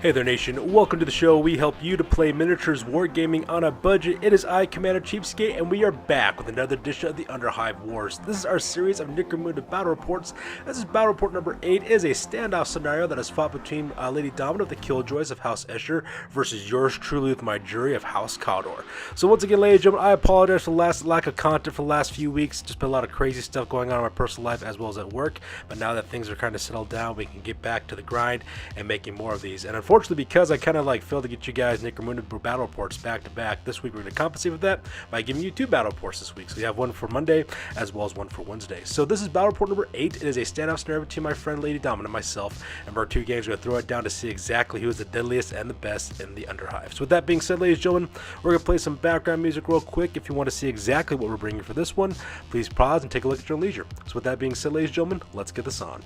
Hey there nation, welcome to the show. We help you to play miniatures wargaming on a budget. It is I, Commander CheapSkate, and we are back with another edition of the Underhive Wars. This is our series of Necromunda battle reports. This is battle report number 8. It is a standoff scenario that is fought between Lady Domina of the Killjoys of House Escher versus yours truly with my Jury of House Cawdor. So once again, ladies and gentlemen, I apologize for the lack of content for the last few weeks. Just been a lot of crazy stuff going on in my personal life as well as at work. But now that things are kind of settled down, we can get back to the grind and making more of these. And unfortunately, because I kind of failed to get you guys Necromunda battle reports back to back, this week we're going to compensate with that by giving you 2 battle reports this week. So we have one for Monday as well as one for Wednesday. So this is battle report number 8. It is a standoff scenario between my friend Lady Domina and myself. And for our 2 games, we're going to throw it down to see exactly who is the deadliest and the best in the Underhive. So with that being said, ladies and gentlemen, we're going to play some background music real quick. If you want to see exactly what we're bringing for this one, please pause and take a look at your leisure. So with that being said, ladies and gentlemen, let's get this on.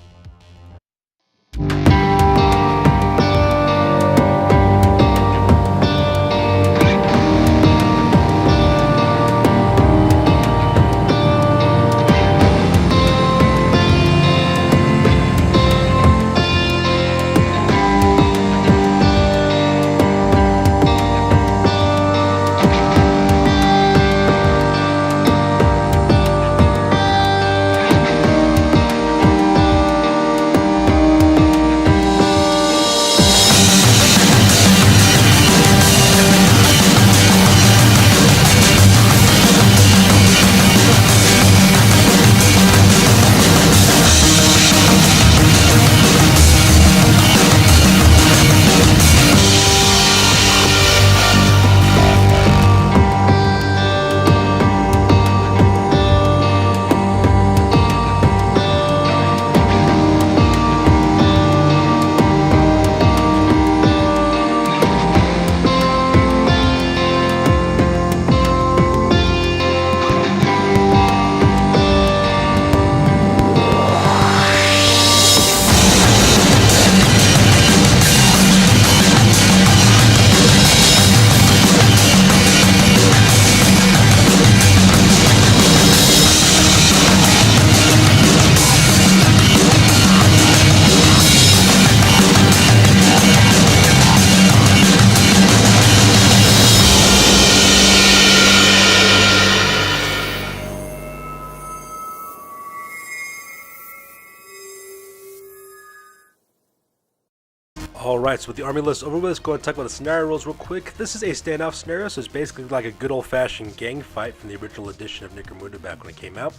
Alright, so with the army list over with, let's go ahead and talk about the scenario rules real quick. This is a standoff scenario, so it's basically like a good old-fashioned gang fight from the original edition of Necromunda back when it came out.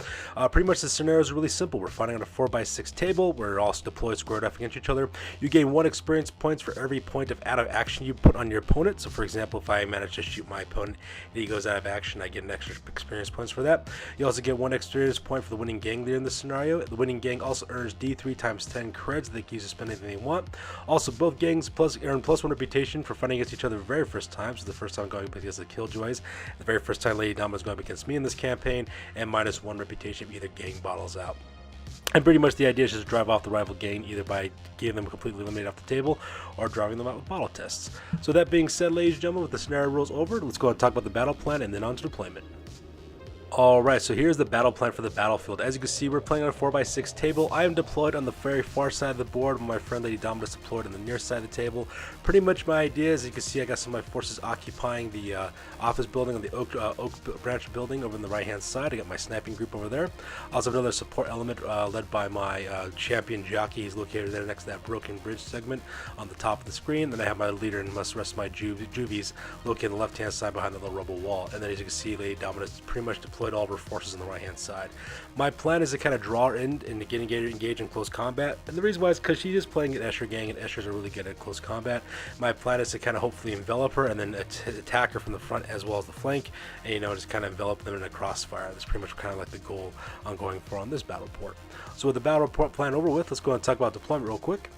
Pretty much the scenario is really simple. We're fighting on a 4x6 table. We're all deployed squared off against each other. You gain 1 experience points for every point of out of action you put on your opponent. So for example, if I manage to shoot my opponent and he goes out of action, I get an extra experience points for that. You also get 1 experience point for the winning gang leader in this scenario. The winning gang also earns D3 times 10 creds that they can use to spend anything they want. Also, both gangs earn +1 reputation for fighting against each other the very first time. So the first time going up against the Killjoys, the very first time Lady Domina is going up against me in this campaign, and -1 reputation if either gang bottles out. And pretty much the idea is just drive off the rival gang either by getting them completely eliminated off the table or driving them out with bottle tests. So that being said, ladies and gentlemen, with the scenario rules over, let's go and talk about the battle plan and then on to deployment. Alright, so here's the battle plan for the battlefield. As you can see, we're playing on a 4x6 table. I am deployed on the very far side of the board, while my friend Lady Domina is deployed on the near side of the table. Pretty much my idea, as you can see, I got some of my forces occupying the office building on the oak branch building over on the right hand side. I got my sniping group over there. I also have another support element led by my champion jockey. He's located there next to that broken bridge segment on the top of the screen. Then I have my leader and the rest of my juvies located on the left hand side behind the little rubble wall. And then as you can see, Lady Domina is pretty much deployed all of her forces on the right hand side. My plan is to kind of draw her in and get engaged in close combat, and the reason why is because she's just playing an Escher gang and Eschers are really good at close combat. My plan is to kind of hopefully envelop her and then attack her from the front as well as the flank, and just kind of envelop them in a crossfire. That's pretty much kind of like the goal I'm going for on this battle report. So with the battle report plan over with, let's go and talk about deployment real quick.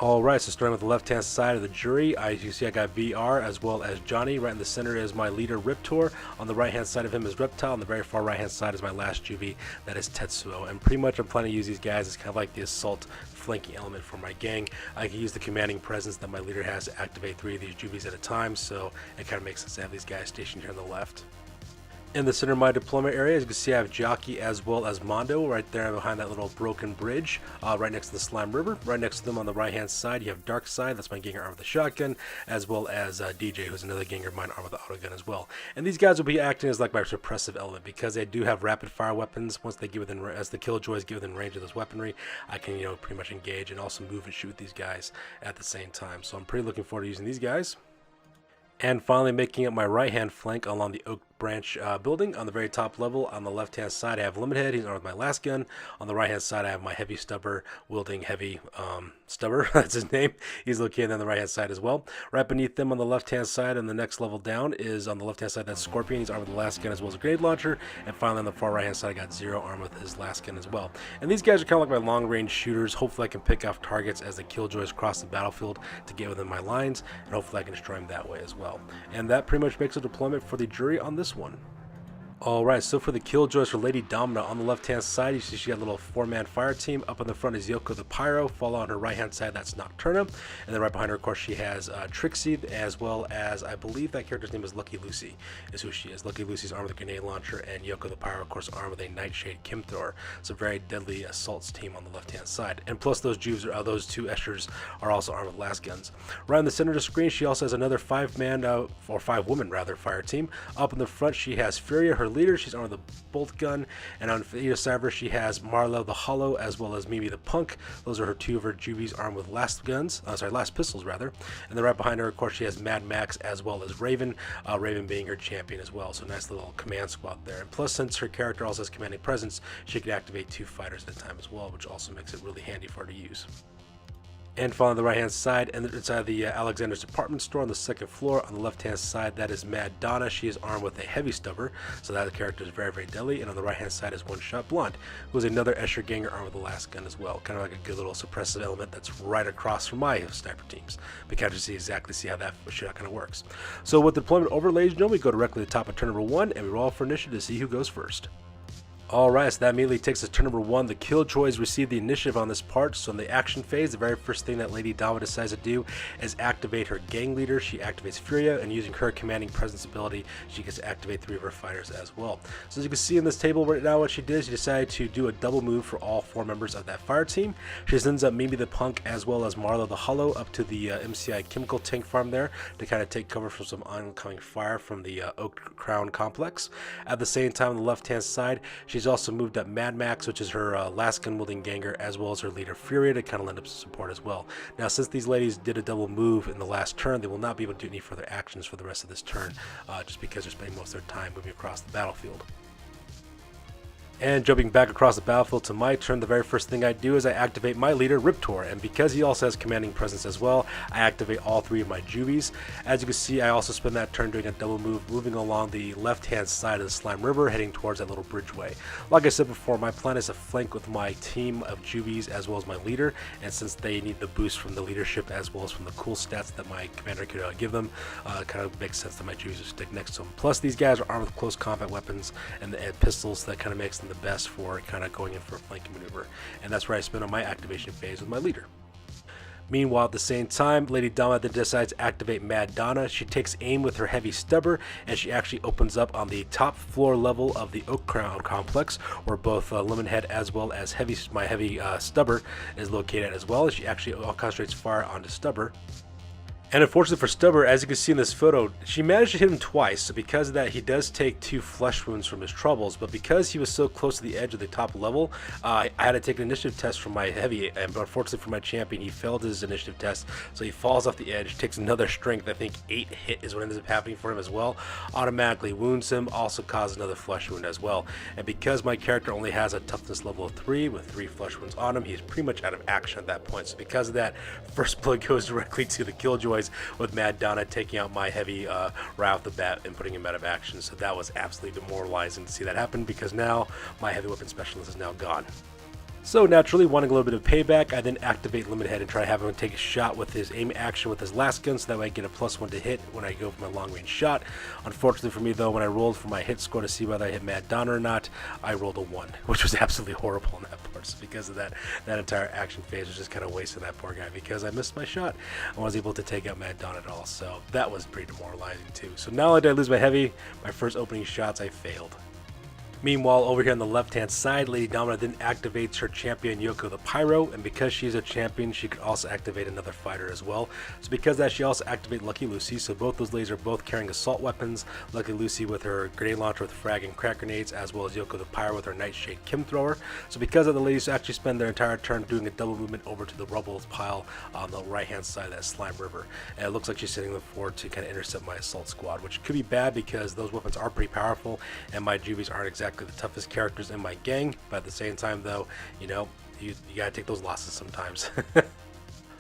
Alright, so starting with the left-hand side of the jury, as you see I got VR as well as Johnny. Right in the center is my leader, Riptor. On the right-hand side of him is Reptile. On the very far right-hand side is my last juvie, that is Tetsuo. And pretty much I'm planning to use these guys as kind of like the assault flanking element for my gang. I can use the commanding presence that my leader has to activate 3 of these juvies at a time, so it kind of makes sense to have these guys stationed here on the left. In the center of my deployment area, as you can see, I have Jockey as well as Mondo right there behind that little broken bridge, right next to the Slime River. Right next to them on the right-hand side, you have Darkside, that's my Ganger armed with the shotgun, as well as DJ, who's another Ganger of mine armed with the autogun as well. And these guys will be acting as like my suppressive element because they do have rapid-fire weapons. Once they get within, as the Killjoys get within range of this weaponry, I can, pretty much engage and also move and shoot these guys at the same time. So I'm pretty looking forward to using these guys. And finally, making up my right-hand flank along the Oak Branch building. On the very top level, on the left-hand side, I have Lemonhead. He's armed with my last gun. On the right-hand side, I have my Heavy Stubber wielding Heavy Stubber. That's his name. He's located on the right-hand side as well. Right beneath them on the left-hand side, and the next level down is on the left-hand side. That's Scorpion. He's armed with the last gun as well as a grenade launcher. And finally, on the far right-hand side, I got Zero armed with his last gun as well. And these guys are kind of like my long-range shooters. Hopefully, I can pick off targets as the Killjoys cross the battlefield to get within my lines, and hopefully, I can destroy them that way as well. And that pretty much makes a deployment for the jury on this one. Alright, so for the Killjoys for Lady Domina, on the left-hand side, you see she got a little 4-man fire team. Up on the front is Yoko the Pyro. Follow on her right-hand side, that's Nocturna. And then right behind her, of course, she has Trixie, as well as, I believe that character's name is Lucky Lucy, is who she is. Lucky Lucy's armed with a grenade launcher, and Yoko the Pyro, of course, armed with a Nightshade Kimthor. So very deadly assaults team on the left-hand side. And plus those Jews, those two Eschers are also armed with las guns. Right in the center of the screen, she also has another 5-man, or 5-woman rather, fire team. Up in the front, she has Furia, her leader. She's armed with a bolt gun, and on either side of her she has Marlo the Hollow as well as Mimi the Punk. Those are her two of her juvies armed with last pistols rather. And then right behind her, of course, she has Mad Max as well as Raven, Raven being her champion as well. So nice little command squad there. And plus, since her character also has commanding presence, she can activate 2 fighters at a time as well, which also makes it really handy for her to use. And finally, on the right-hand side, and inside the Alexander's department store on the 2nd floor, on the left-hand side, that is Mad Donna. She is armed with a Heavy Stubber, so that character is very, very deadly. And on the right-hand side is One Shot Blonde, who is another Escher Ganger armed with the last gun as well. Kind of like a good little suppressive element that's right across from my sniper teams. But kind of see how that shot kind of works. So with the deployment over, ladies and gentlemen, we go directly to the top of turn number 1, and we roll for initiative to see who goes first. Alright, so that immediately takes us to turn number 1. The Killjoys receive the initiative on this part. So in the action phase, the very first thing that Lady Dama decides to do is activate her gang leader. She activates Furia, and using her commanding presence ability, she gets to activate 3 of her fighters as well. So as you can see in this table right now, what she did is she decided to do a double move for all 4 members of that fire team. She sends up Mimi the Punk as well as Marlo the Hollow up to the MCI chemical tank farm there to kind of take cover from some oncoming fire from the Oak Crown complex. At the same time, on the left-hand side, she's also moved up Mad Max, which is her last gun wielding Ganger, as well as her leader Furia to kind of lend up support as well. Now, since these ladies did a double move in the last turn, they will not be able to do any further actions for the rest of this turn, just because they're spending most of their time moving across the battlefield. And jumping back across the battlefield to my turn, the very first thing I do is I activate my leader, Riptor, and because he also has commanding presence as well, I activate all 3 of my juvies. As you can see, I also spend that turn doing a double move, moving along the left-hand side of the Slime River, heading towards that little bridgeway. Like I said before, my plan is to flank with my team of juvies as well as my leader, and since they need the boost from the leadership as well as from the cool stats that my commander could give them, it kind of makes sense that my juvies will stick next to them. Plus, these guys are armed with close combat weapons and pistols, so that kind of makes them the best for kind of going in for a flanking maneuver, and that's where I spend on my activation phase with my leader. Meanwhile, at the same time, Lady Dama then decides to activate Mad Donna. She takes aim with her Heavy Stubber, and she actually opens up on the top floor level of the Oak Crown complex, where both Lemonhead as well as my Heavy Stubber is located as well. She actually concentrates fire onto Stubber. And unfortunately for Stubber, as you can see in this photo, she managed to hit him twice, so because of that he does take 2 flesh wounds from his troubles, but because he was so close to the edge of the top level, I had to take an initiative test from my heavy, and unfortunately for my champion, he failed his initiative test, so he falls off the edge, takes another strength, I think 8 hit is what ends up happening for him as well, automatically wounds him, also causes another flesh wound as well, and because my character only has a toughness level of 3 with 3 flesh wounds on him, he's pretty much out of action at that point, so because of that, first blood goes directly to the Killjoys, with Mad Donna taking out my heavy right off the bat and putting him out of action. So that was absolutely demoralizing to see that happen, because now my heavy weapon specialist is now gone. So naturally, wanting a little bit of payback, I then activate Lemonhead and try to have him take a shot with his aim action with his last gun, so that way I get a +1 to hit when I go for my long range shot. Unfortunately for me though, when I rolled for my hit score to see whether I hit Mad Donna or not, I rolled a 1, which was absolutely horrible in that part. much. So because of that, that entire action phase was just kind of wasting that poor guy because I missed my shot. I wasn't able to take out Mad Dawn at all, so that was pretty demoralizing too. So not only did I lose my heavy, my first opening shots I failed. Meanwhile, over here on the left-hand side, Lady Domina then activates her champion Yoko the Pyro, and because she's a champion, she could also activate another fighter as well. So because of that, she also activated Lucky Lucy, so both those ladies are both carrying assault weapons. Lucky Lucy with her grenade launcher with frag and crack grenades, as well as Yoko the Pyro with her Nightshade Kim Thrower. So because of the ladies actually spend their entire turn doing a double movement over to the rubble pile on the right-hand side of that slime river. And it looks like she's sitting them forward to kind of intercept my assault squad, which could be bad because those weapons are pretty powerful, and my Juvies aren't exactly the toughest characters in my gang, but at the same time though, you know, you gotta take those losses sometimes.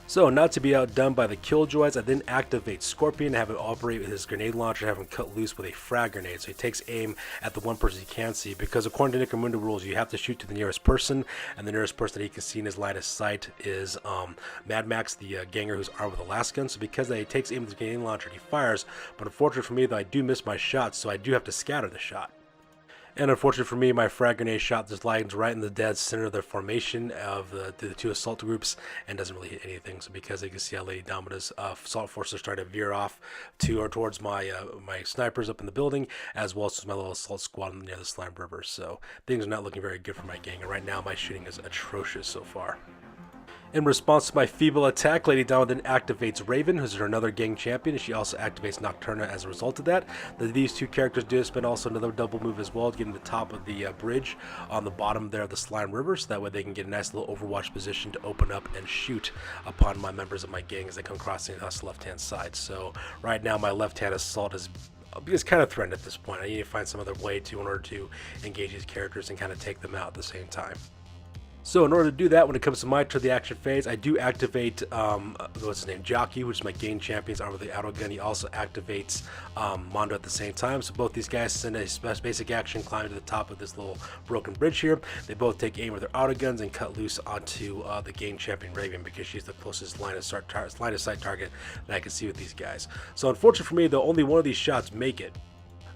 So not to be outdone by the Killjoys, I then activate Scorpion, have him operate with his grenade launcher, have him cut loose with a frag grenade. So he takes aim at the one person he can see, because according to Necromunda rules, you have to shoot to the nearest person, and the nearest person that he can see in his line of sight is Mad Max, the ganger who's armed with a last gun. So because he takes aim with his grenade launcher, he fires, but unfortunately for me though, I do miss my shot, so I do have to scatter the shot. And unfortunately for me, my frag grenade shot just lands right in the dead center of the formation of the two assault groups and doesn't really hit anything. So because you can see how Lady Domina's assault forces are starting to veer off to or towards my my snipers up in the building, as well as my little assault squad near the slime river. So things are not looking very good for my gang, and right now my shooting is atrocious so far. In response to my feeble attack, Lady Dama then activates Raven, who's another gang champion, and she also activates Nocturna as a result of that. These two characters do spend also another double move as well, getting to the top of the bridge on the bottom there of the Slime River, so that way they can get a nice little overwatch position to open up and shoot upon my members of my gang as they come crossing us left-hand side. So right now my left-hand assault is kind of threatened at this point. I need to find some other way in order to engage these characters and kind of take them out at the same time. So in order to do that, when it comes to my turn, the action phase, I do activate, what's his name, Jockey, which is my game champion's armed with the auto gun. He also activates Mondo at the same time. So both these guys send a basic action, climb to the top of this little broken bridge here. They both take aim with their auto guns and cut loose onto the game champion Raven, because she's the closest line of sight target that I can see with these guys. So unfortunately for me, though, only one of these shots make it.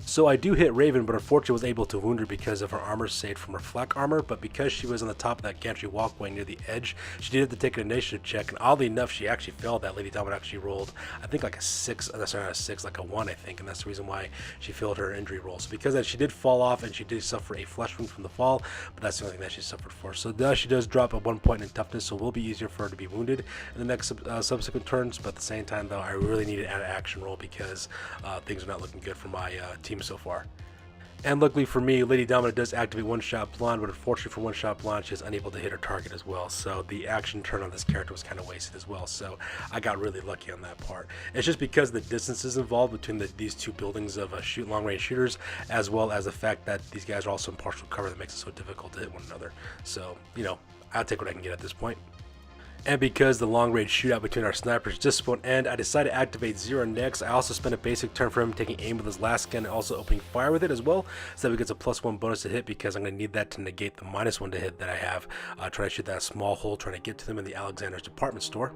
So I do hit Raven, but unfortunately was able to wound her because of her armor saved from her flak armor, but because she was on the top of that gantry walkway near the edge, she did have to take an initiative check, and oddly enough, she actually failed that. Lady Domina actually rolled, I think like a 6, sorry, not a 6, like a 1, I think, and that's the reason why she failed her injury roll. So because of that, she did fall off, and she did suffer a flesh wound from the fall, but that's the only thing that she suffered for. So thus she does drop at 1 point in toughness, so it will be easier for her to be wounded in the next subsequent turns, but at the same time, though, I really need to add an action roll because things are not looking good for my team so far. And luckily for me, Lady Domina does activate One Shot Blonde, but unfortunately for One Shot Blonde, she is unable to hit her target as well. So the action turn on this character was kind of wasted as well. So I got really lucky on that part. It's just because the distances involved between these two buildings of long-range shooters, as well as the fact that these guys are also in partial cover, that makes it so difficult to hit one another. So, you know, I'll take what I can get at this point. And because the long-range shootout between our snipers just won't end, I decided to activate Zero next. I also spent a basic turn for him taking aim with his last gun and also opening fire with it as well, so that he gets a +1 bonus to hit, because I'm going to need that to negate the -1 to hit that I have trying to shoot that small hole, trying to get to them in the Alexander's department store.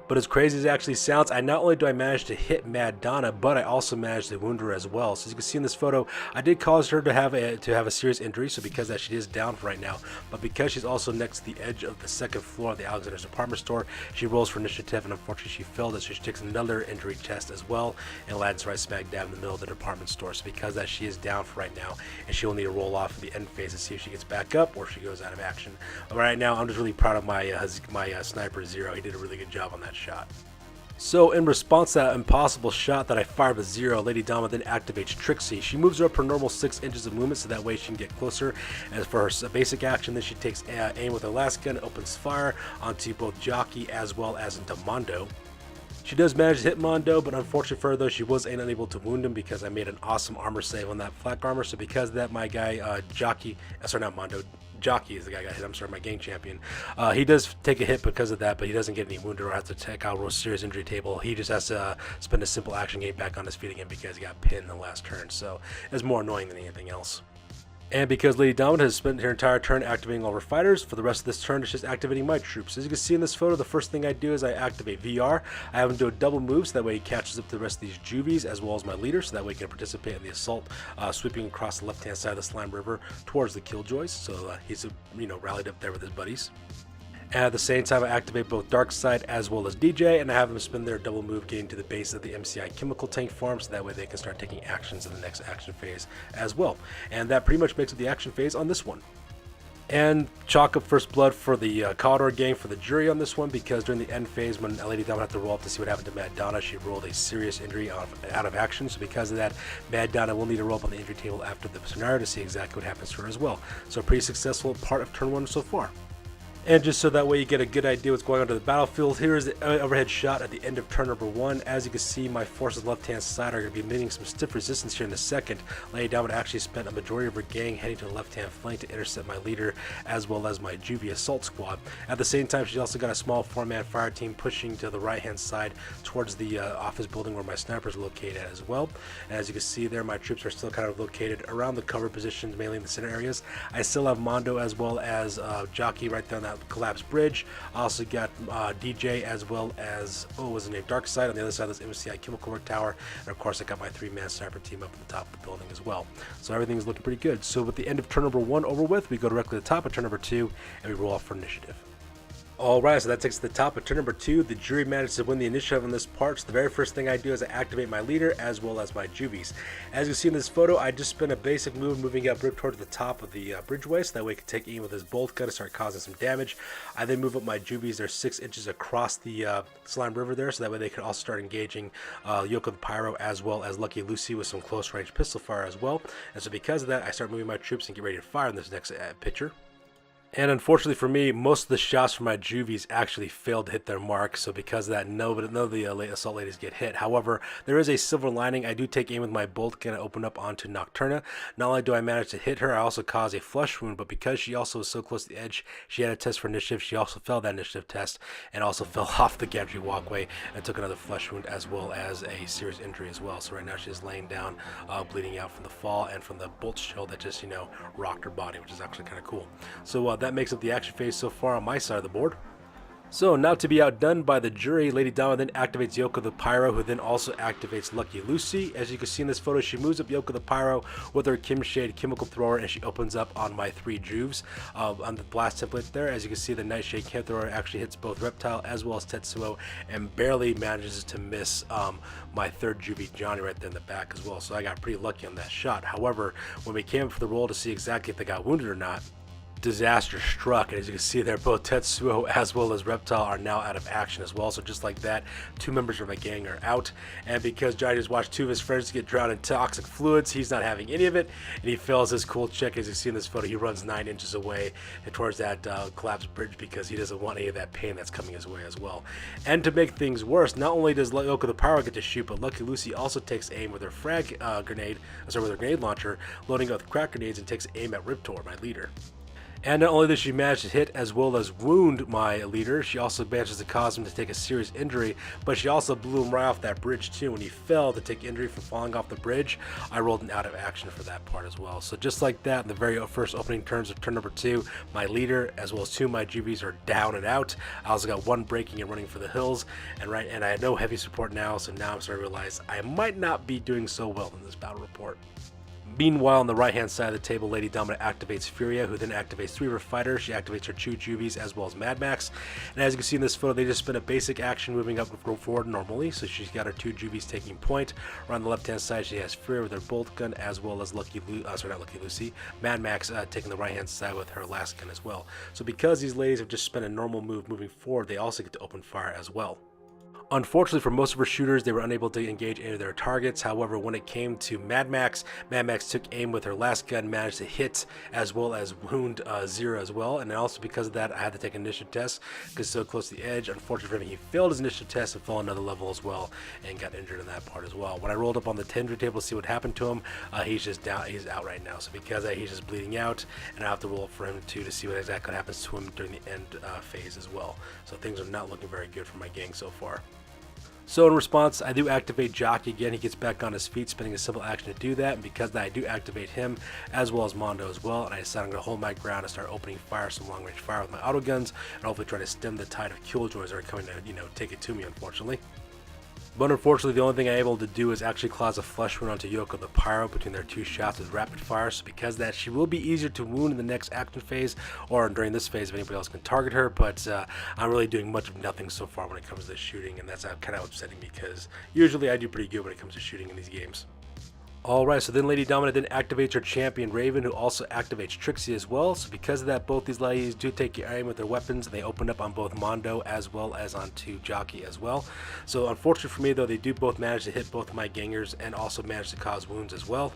But as crazy as it actually sounds, not only do I manage to hit Mad Donna, but I also managed to wound her as well. So as you can see in this photo, I did cause her to have a serious injury, so because that she is down right now. But because she's also next to the edge of the second floor of the Alexander's department store, she rolls for initiative, and unfortunately she failed it, so she takes another injury test as well, and lands right smack dab in the middle of the department store. So because that she is down for right now, and she'll need to roll off in the end phase to see if she gets back up or if she goes out of action. But right now, I'm just really proud of my sniper Zero. He did a really good job on that shot. So in response to that impossible shot that I fired with Zero, Lady Dama then activates Trixie. She moves her up her normal 6 inches of movement, so that way she can get closer. As for her basic action, then she takes aim with her last gun, opens fire onto both Jockey as well as into Mondo. She does manage to hit Mondo, but unfortunately for her though, she was unable to wound him because I made an awesome armor save on that flak armor. So because of that, my guy Jockey is the guy I got hit. I'm sorry, my gang champion. He does take a hit because of that, but he doesn't get any wounded or have to take out a serious injury table. He just has to spend a simple action, get back on his feet again because he got pinned in the last turn. So it's more annoying than anything else. And because Lady Dominant has spent her entire turn activating all her fighters, for the rest of this turn it's just activating my troops. As you can see in this photo, the first thing I do is I activate VR. I have him do a double move so that way he catches up to the rest of these juvies as well as my leader, so that way he can participate in the assault, sweeping across the left-hand side of the Slime River towards the Killjoys. So he's rallied up there with his buddies. And at the same time, I activate both Darkside as well as DJ, and I have them spin their double move getting to the base of the MCI chemical tank farm, so that way they can start taking actions in the next action phase as well. And that pretty much makes it the action phase on this one. And chalk up first blood for the Cawdor gang for the jury on this one, because during the end phase when Lady Dominant had to roll up to see what happened to Mad Donna, she rolled a serious injury out of action. So because of that, Mad Donna will need to roll up on the injury table after the scenario to see exactly what happens to her as well. So a pretty successful part of turn 1 so far. And just so that way you get a good idea what's going on to the battlefield, here is the overhead shot at the end of turn number 1. As you can see, my forces left-hand side are going to be meeting some stiff resistance here in a second. Lady Dominant actually spent a majority of her gang heading to the left-hand flank to intercept my leader as well as my juvie assault squad. At the same time, she's also got a small 4-man fire team pushing to the right-hand side towards the office building where my snipers are located at as well. And as you can see there, my troops are still kind of located around the cover positions, mainly in the center areas. I still have Mondo as well as Jockey right there on that collapsed bridge. I also got DJ as well as, what's his name, Darkside on the other side of this MCI chemical work tower, and of course I got my 3-man sniper team up at the top of the building as well. So everything's looking pretty good. So with the end of turn number 1 over with, we go directly to the top of turn number 2 and we roll off for initiative. Alright, so that takes us to the top of turn number 2. The jury managed to win the initiative on this part, so the very first thing I do is I activate my leader as well as my juvies. As you see in this photo, I just spin a basic move moving up towards the top of the bridgeway, so that way he can take aim with his bolt gun and start causing some damage. I then move up my juvies. They're 6 inches across the Slime River there, so that way they can also start engaging Yoko the Pyro as well as Lucky Lucy with some close range pistol fire as well. And so because of that, I start moving my troops and get ready to fire in this next picture. And unfortunately for me, most of the shots from my juvies actually failed to hit their mark, so because of that, none of the assault ladies get hit. However, there is a silver lining. I do take aim with my bolt gun and open up onto Nocturna. Not only do I manage to hit her, I also cause a flesh wound, but because she also was so close to the edge, she had a test for initiative. She also failed that initiative test and also fell off the gantry walkway and took another flesh wound as well as a serious injury as well. So right now she's laying down, bleeding out from the fall and from the bolt shell that just, rocked her body, which is actually kind of cool. So that makes up the action phase so far on my side of the board. So now to be outdone by the jury, Lady Dominant then activates Yoko the Pyro, who then also activates Lucky Lucy. As you can see in this photo, she moves up Yoko the Pyro with her Kim Shade chemical thrower, and she opens up on my 3 juves. On the blast template there, as you can see, the Nightshade Chem thrower actually hits both Reptile as well as Tetsuo and barely manages to miss my 3rd juvie Johnny right there in the back as well. So I got pretty lucky on that shot. However, when we came up for the roll to see exactly if they got wounded or not, disaster struck, and as you can see there, both Tetsuo as well as Reptile are now out of action as well. So just like that, 2 members of my gang are out, and because Johnny just watched 2 of his friends get drowned in toxic fluids, he's not having any of it, and he fails his cool check. As you see in this photo, he runs 9 inches away and towards that collapsed bridge because he doesn't want any of that pain that's coming his way as well. And to make things worse, not only does Yoko the Pyro get to shoot, but Lucky Lucy also takes aim with her with her grenade launcher, loading up with crack grenades, and takes aim at Riptor, my leader. And not only does she manage to hit as well as wound my leader, she also manages to cause him to take a serious injury, but she also blew him right off that bridge too. When he fell to take injury from falling off the bridge, I rolled an out of action for that part as well. So just like that, in the very first opening turns of turn number 2, my leader as well as 2 of my juvies are down and out. I also got 1 breaking and running for the hills, and I had no heavy support now, so now I'm starting to realize I might not be doing so well in this battle report. Meanwhile, on the right-hand side of the table, Lady Dominant activates Furia, who then activates 3 of her fighters. She activates her 2 juvies as well as Mad Max. And as you can see in this photo, they just spin a basic action moving up forward normally. So she's got her 2 juvies taking point. Around the left-hand side, she has Furia with her bolt gun as well as Mad Max taking the right-hand side with her last gun as well. So because these ladies have just spent a normal move moving forward, they also get to open fire as well. Unfortunately for most of her shooters, they were unable to engage any of their targets. However, when it came to Mad Max took aim with her last gun, managed to hit as well as wound Zero as well. And also because of that, I had to take an initiative test because so close to the edge. Unfortunately for him, he failed his initiative test and fell another level as well and got injured in that part as well. When I rolled up on the tender table to see what happened to him, he's just down. He's out right now. So because of that, he's just bleeding out, and I have to roll up for him too to see what exactly happens to him during the end phase as well. So things are not looking very good for my gang so far. So in response, I do activate Jockey again. He gets back on his feet, spending a simple action to do that. And because of that, I do activate him as well as Mondo as well. And I decide I'm going to hold my ground and start opening fire, some long-range fire with my auto guns, and hopefully try to stem the tide of Killjoys that are coming to, take it to me, unfortunately. But unfortunately, the only thing I'm able to do is actually cause a flesh wound onto Yoko the Pyro between their two shots with rapid fire. So because of that, she will be easier to wound in the next action phase or during this phase if anybody else can target her. But I'm really doing much of nothing so far when it comes to shooting, and that's kind of upsetting because usually I do pretty good when it comes to shooting in these games. Alright, so then Lady Domina then activates her champion Raven, who also activates Trixie as well. So because of that, both these ladies do take aim with their weapons, and they open up on both Mondo as well as onto Jockey as well. So unfortunately for me though, they do both manage to hit both of my gangers and also manage to cause wounds as well.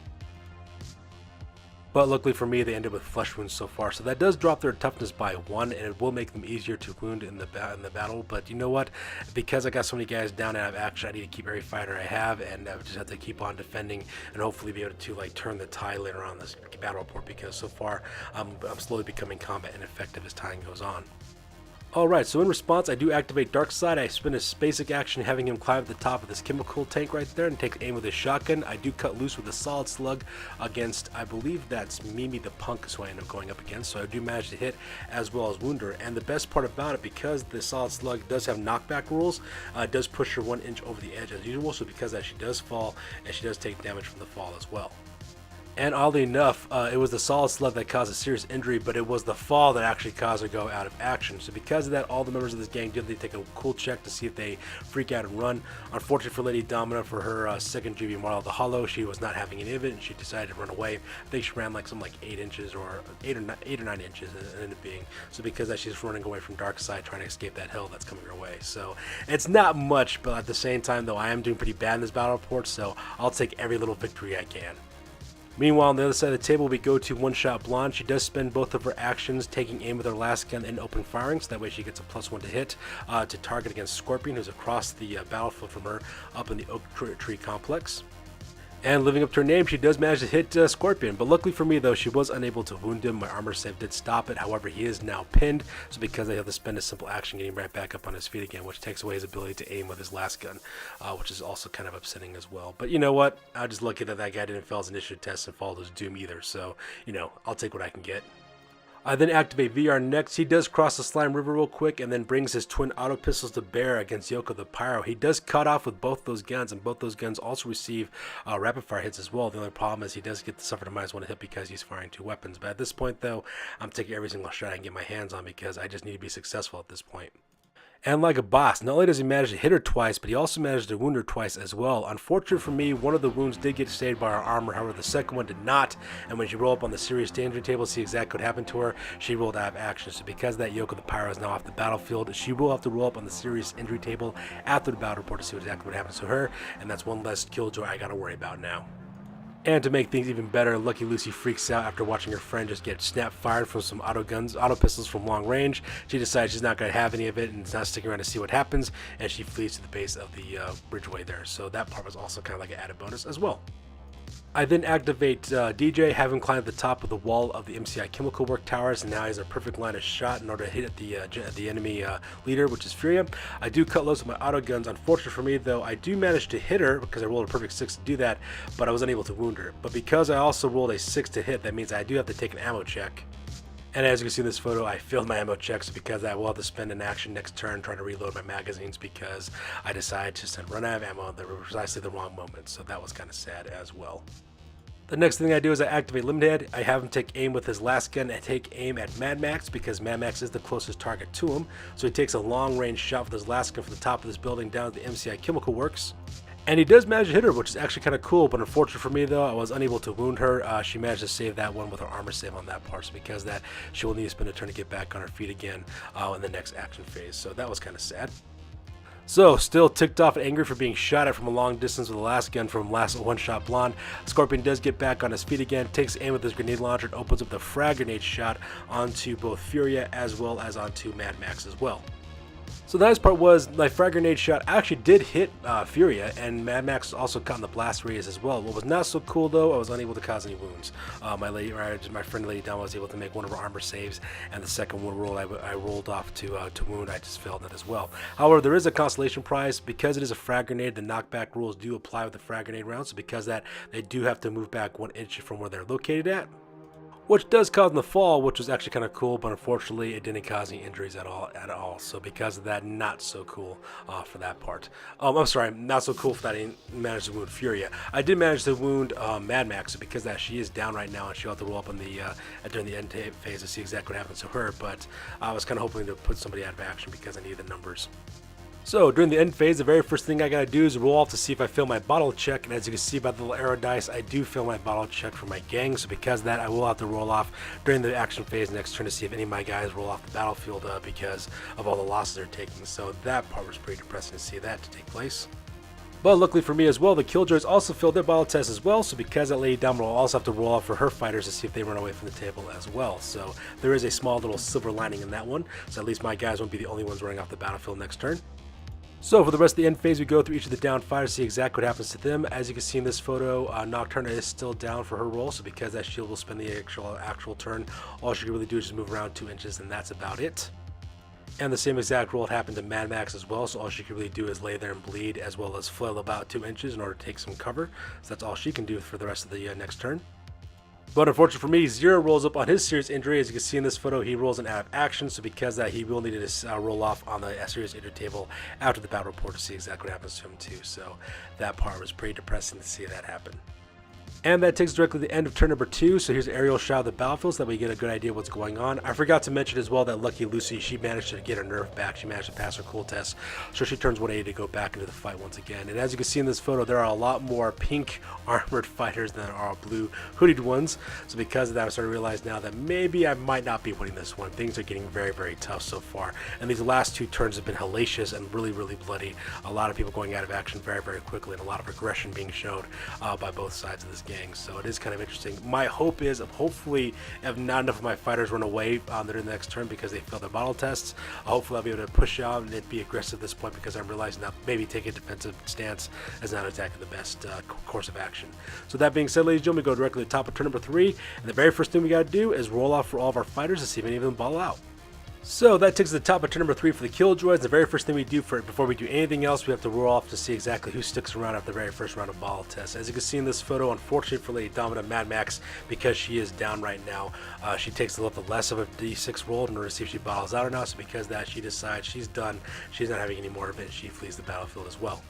But luckily for me, they ended with flesh wounds so far, so that does drop their toughness by 1, and it will make them easier to wound in the battle. But you know what? Because I got so many guys down out of action, I need to keep every fighter I have, and I just have to keep on defending and hopefully be able to turn the tide later on this battle report. Because so far, I'm slowly becoming combat ineffective as time goes on. Alright, so in response, I do activate Darkseid. I spin a basic action having him climb to the top of this chemical tank right there and take aim with his shotgun. I do cut loose with a solid slug against, I believe that's Mimi the Punk is who I end up going up against, so I do manage to hit as well as wound her. And the best part about it, because the solid slug does have knockback rules, it does push her 1 inch over the edge as usual, so because of that she does fall and she does take damage from the fall as well. And oddly enough, it was the solid slug that caused a serious injury, but it was the fall that actually caused her to go out of action. So because of that, all the members of this gang did take a cool check to see if they freak out and run. Unfortunately for Lady Domina, for her second GB model, the Hollow, she was not having any of it, and she decided to run away. I think she ran like 8 inches or 8 or 9 inches it ended up being. So because of that, she's running away from Darkseid, trying to escape that hill that's coming her way. So it's not much, but at the same time, though, I am doing pretty bad in this battle report, so I'll take every little victory I can. Meanwhile, on the other side of the table, we go to One Shot Blonde. She does spend both of her actions taking aim with her last gun and open firing, so that way she gets a +1 to hit to target against Scorpion, who's across the battlefield from her up in the Oak Tree Complex. And living up to her name, she does manage to hit Scorpion, but luckily for me though, she was unable to wound him. My armor save did stop it. However, he is now pinned, so because I have to spend a simple action getting right back up on his feet again, which takes away his ability to aim with his last gun, which is also kind of upsetting as well. But you know what? I'm just lucky that that guy didn't fail his initiative test and fall to his doom either, so I'll take what I can get. I then activate VR next. He does cross the Slime River real quick and then brings his twin auto pistols to bear against Yoko the Pyro. He does cut off with both those guns, and both those guns also receive rapid fire hits as well. The only problem is he does get to suffer the -1 hit because he's firing 2 weapons. But at this point though, I'm taking every single shot I can get my hands on because I just need to be successful at this point. And like a boss, not only does he manage to hit her twice, but he also managed to wound her twice as well. Unfortunately for me, one of the wounds did get saved by her armor, however the second one did not, and when she rolled up on the serious danger table to see exactly what happened to her, she rolled out of action. So because of that, Yoko the Pyro is now off the battlefield. She will have to roll up on the serious injury table after the battle report to see exactly what happens to her, and that's one less Killjoy I gotta worry about now. And to make things even better, Lucky Lucy freaks out after watching her friend just get snap fired from some auto pistols from long range. She decides she's not going to have any of it and is not sticking around to see what happens, and she flees to the base of the bridgeway there. So that part was also kind of like an added bonus as well. I then activate DJ, have him climb to the top of the wall of the MCI Chemical Work Towers, and now he has a perfect line of shot in order to hit at the enemy leader, which is Furia. I do cut loose with my auto guns. Unfortunately for me, though, I do manage to hit her because I rolled a perfect 6 to do that, but I was unable to wound her. But because I also rolled a 6 to hit, that means I do have to take an ammo check. And as you can see in this photo, I failed my ammo checks because I will have to spend an action next turn trying to reload my magazines because I decided to run out of ammo at precisely the wrong moment. So that was kind of sad as well. The next thing I do is I activate Lemonhead. I have him take aim with his last gun and take aim at Mad Max because Mad Max is the closest target to him. So he takes a long range shot with his last gun from the top of this building down to the MCI Chemical Works. And he does manage to hit her, which is actually kind of cool, but unfortunately for me though, I was unable to wound her. She managed to save that one with her armor save on that part, so because of that, she will need to spend a turn to get back on her feet again in the next action phase, so that was kind of sad. So, still ticked off and angry for being shot at from a long distance with the last gun from last One Shot Blonde, Scorpion does get back on his feet again, takes aim with his grenade launcher, and opens up the frag grenade shot onto both Furia as well as onto Mad Max as well. So the nice part was my frag grenade shot actually did hit Furia, and Mad Max also caught in the blast radius as well. What was not so cool though, I was unable to cause any wounds. My friend Lady Dawn was able to make one of her armor saves, and the second one roll I rolled off to wound, I just failed it as well. However, there is a consolation prize. Because it is a frag grenade, the knockback rules do apply with the frag grenade round, so because that, they do have to move back 1 inch from where they're located at, which does cause them to fall, which was actually kind of cool, but unfortunately it didn't cause any injuries at all. So because of that, not so cool for that part. I'm sorry, not so cool for that I didn't manage to wound Furia. I did manage to wound Mad Max, so because that she is down right now and she'll have to roll up on the during the end phase to see exactly what happens to her, but I was kind of hoping to put somebody out of action because I need the numbers. So during the end phase, the very first thing I gotta do is roll off to see if I fail my bottle check, and as you can see by the little arrow dice, I do fail my bottle check for my gang, so because of that, I will have to roll off during the action phase next turn to see if any of my guys roll off the battlefield because of all the losses they're taking, so that part was pretty depressing to see that to take place. But luckily for me as well, the Killjoys also failed their bottle test as well, so because that Lady Dawn will also have to roll off for her fighters to see if they run away from the table as well. So there is a small little silver lining in that one, so at least my guys won't be the only ones running off the battlefield next turn. So for the rest of the end phase, we go through each of the down fighters to see exactly what happens to them. As you can see in this photo, Nocturna is still down for her roll, so because that shield will spend the actual turn, all she can really do is just move around 2 inches, and that's about it. And the same exact roll happened to Mad Max as well, so all she can really do is lay there and bleed, as well as flail about 2 inches in order to take some cover. So that's all she can do for the rest of the next turn. But unfortunately for me, Zero rolls up on his serious injury. As you can see in this photo, he rolls an out of action, so because of that, he will need to roll off on the serious injury table after the battle report to see exactly what happens to him too. So that part was pretty depressing to see that happen. And that takes us directly to the end of turn number 2. So here's an aerial shot of the battlefield so that we get a good idea of what's going on. I forgot to mention as well that Lucky Lucy, she managed to get her nerf back. She managed to pass her cool test. So she turns 180 to go back into the fight once again. And as you can see in this photo, there are a lot more pink armored fighters than there are blue hooded ones. So because of that, I'm starting to realize now that maybe I might not be winning this one. Things are getting very, very tough so far. And these last 2 turns have been hellacious and really, really bloody. A lot of people going out of action very, very quickly, and a lot of aggression being showed by both sides of this gang. So it is kind of interesting. My hope is, hopefully, if not enough of my fighters run away during the next turn because they failed their bottle tests, hopefully I'll be able to push out and be aggressive at this point, because I'm realizing that maybe taking a defensive stance is not exactly the best course of action. So that being said, ladies and gentlemen, we go directly to the top of turn number 3, and the very first thing we got to do is roll off for all of our fighters to see if any of them bottle out. So that takes us to the top of turn number 3 for the Killjoys. The very first thing we do before we do anything else, we have to roll off to see exactly who sticks around after the very first round of bottle tests. As you can see in this photo, unfortunately for Lady Domina, Mad Max, because she is down right now, she takes a little less of a d6 roll in order to see if she bottles out or not. So because of that, she decides she's done, she's not having any more of it, and she flees the battlefield as well.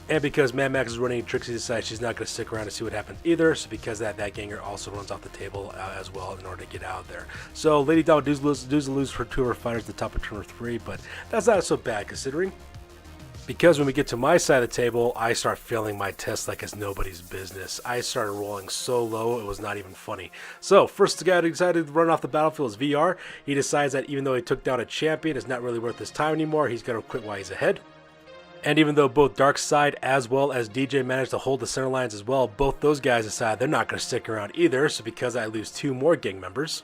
And because Mad Max is running, Trixie decides she's not going to stick around to see what happens either, so because of that ganger also runs off the table as well in order to get out of there. So Lady Dama does lose for 2 of her fighters at the top of turn 3, but that's not so bad considering. Because when we get to my side of the table, I start failing my tests like it's nobody's business. I started rolling so low, it was not even funny. So, first guy who decided to run off the battlefield is VR. He decides that even though he took down a champion, it's not really worth his time anymore. He's going to quit while he's ahead. And even though both Darkside as well as DJ managed to hold the center lines as well, both those guys decide they're not going to stick around either, so because I lose 2 more gang members,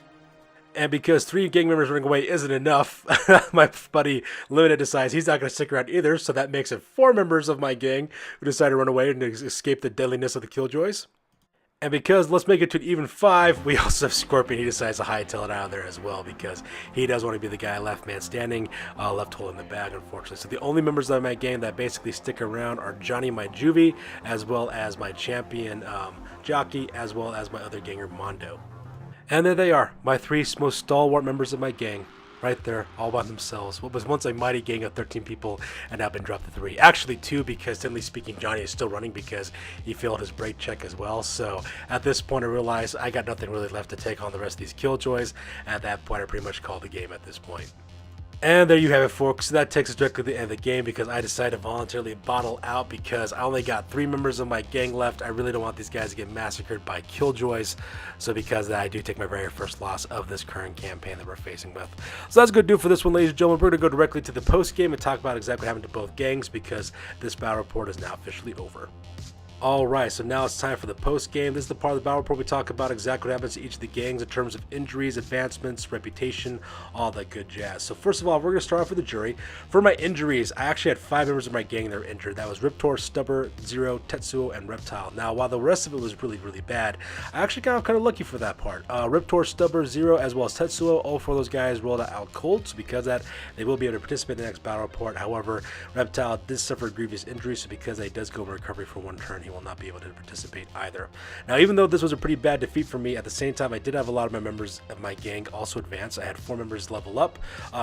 and because 3 gang members running away isn't enough, my buddy Limited decides he's not going to stick around either, so that makes it 4 members of my gang who decide to run away and escape the deadliness of the Killjoys. And because, let's make it to an even 5, we also have Scorpion. He decides to hightail it out of there as well, because he does want to be the guy left man standing, left holding the bag, unfortunately. So the only members of my gang that basically stick around are Johnny, my juvie, as well as my champion Jockey, as well as my other ganger Mondo. And there they are, my 3 most stalwart members of my gang. Right there, all by themselves. What was once a mighty gang of 13 people and now been dropped to 3. Actually 2, because technically speaking, Johnny is still running because he failed his break check as well. So at this point, I realized I got nothing really left to take on the rest of these Killjoys. At that point, I pretty much called the game at this point. And there you have it, folks. So that takes us directly to the end of the game because I decided to voluntarily bottle out because I only got 3 members of my gang left. I really don't want these guys to get massacred by Killjoys. So because of that, I do take my very first loss of this current campaign that we're facing with. So that's going to do it for this one, ladies and gentlemen. We're going to go directly to the post game and talk about exactly what happened to both gangs because this battle report is now officially over. Alright, so now it's time for the post game. This is the part of the battle report we talk about exactly what happens to each of the gangs in terms of injuries, advancements, reputation, all that good jazz. So first of all, we're going to start off with the jury. For my injuries, I actually had 5 members of my gang that were injured. That was Riptor, Stubber, Zero, Tetsuo, and Reptile. Now, while the rest of it was really, really bad, I actually got kind of lucky for that part. Riptor, Stubber, Zero, as well as Tetsuo, all 4 of those guys rolled out cold, so because of that, they will be able to participate in the next battle report. However, Reptile did suffer a grievous injury, so because he does go in recovery for 1 turn, he will not be able to participate either. Now, even though this was a pretty bad defeat for me, at the same time, I did have a lot of my members of my gang also advance. I had 4 members level up.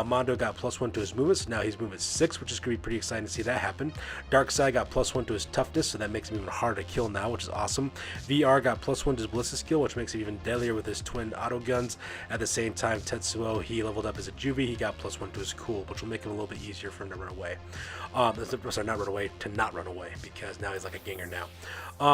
Mondo got +1 to his movements. Now he's movement 6, which is going to be pretty exciting to see that happen. Darkseid got +1 to his toughness, so that makes him even harder to kill now, which is awesome. VR got +1 to his ballistic skill, which makes it even deadlier with his twin auto guns. At the same time, Tetsuo, he leveled up as a juvie. He got +1 to his cool, which will make it a little bit easier for him to run away. Sorry, not run away, to not run away, because now he's like a ganger now.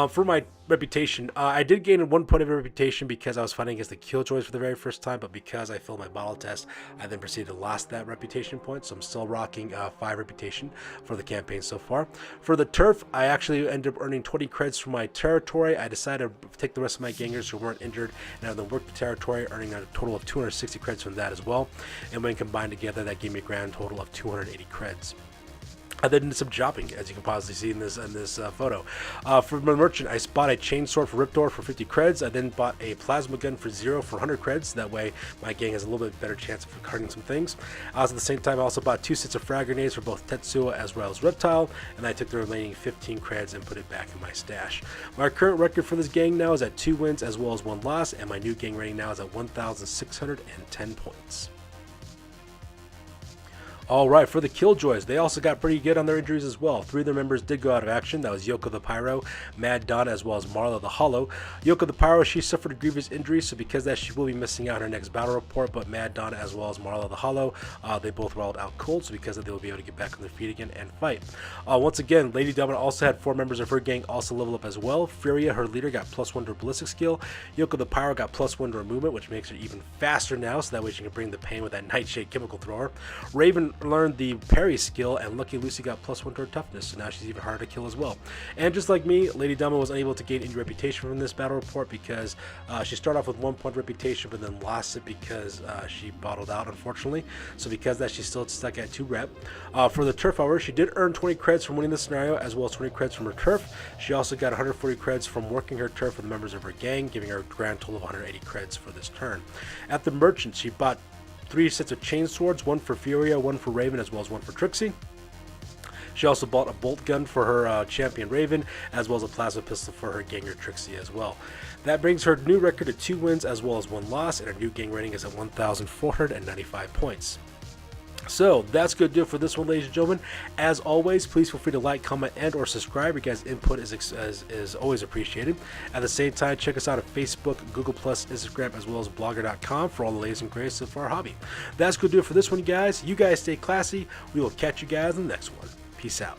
For my reputation, I did gain 1 point of reputation because I was fighting against the Killjoys for the very first time, but because I failed my bottle test, I then proceeded to lost that reputation point, so I'm still rocking 5 reputation for the campaign so far. For the turf, I actually ended up earning 20 creds from my territory. I decided to take the rest of my gangers who weren't injured and have them work the territory, earning a total of 260 creds from that as well, and when combined together, that gave me a grand total of 280 creds. I then did some shopping, as you can possibly see in this photo. For my merchant, I bought a chainsword for Riptor for 50 creds. I then bought a plasma gun for Zero for 100 creds. That way, my gang has a little bit better chance of cutting some things. At the same time, I also bought 2 sets of frag grenades for both Tetsuo as well as Reptile, and I took the remaining 15 creds and put it back in my stash. My current record for this gang now is at 2 wins as well as 1 loss, and my new gang rating now is at 1,610 points. Alright, for the Killjoys, they also got pretty good on their injuries as well. 3 of their members did go out of action. That was Yoko the Pyro, Mad Donna, as well as Marla the Hollow. Yoko the Pyro, she suffered a grievous injury, so because of that, she will be missing out on her next battle report, but Mad Donna as well as Marla the Hollow, they both rolled out cold, so because of that, they will be able to get back on their feet again and fight. Once again, Lady Domina also had 4 members of her gang also level up as well. Furia, her leader, got +1 to her ballistic skill. Yoko the Pyro got +1 to her movement, which makes her even faster now, so that way she can bring the pain with that Nightshade chemical thrower. Raven learned the parry skill, and Lucky Lucy got +1 to her toughness, so now she's even harder to kill as well. And just like me, Lady Dama was unable to gain any reputation from this battle report because she started off with 1 point reputation, but then lost it because she bottled out, unfortunately. So because of that, she's still stuck at 2 rep. For the turf, however, she did earn 20 creds from winning the scenario, as well as 20 creds from her turf. She also got 140 creds from working her turf with members of her gang, giving her a grand total of 180 creds for this turn. At the merchant, she bought 3 sets of chain swords, 1 for Furia, 1 for Raven, as well as 1 for Trixie. She also bought a bolt gun for her champion Raven, as well as a plasma pistol for her ganger Trixie as well. That brings her new record to 2 wins as well as 1 loss, and her new gang rating is at 1,495 points. So that's going to do it for this one, ladies and gentlemen. As always, please feel free to like, comment, and or subscribe. Your guys' input is always appreciated. At the same time, check us out at Facebook, Google+, Instagram, as well as blogger.com for all the latest and greatest of our hobby. That's going to do it for this one, guys. You guys stay classy. We will catch you guys in the next one. Peace out.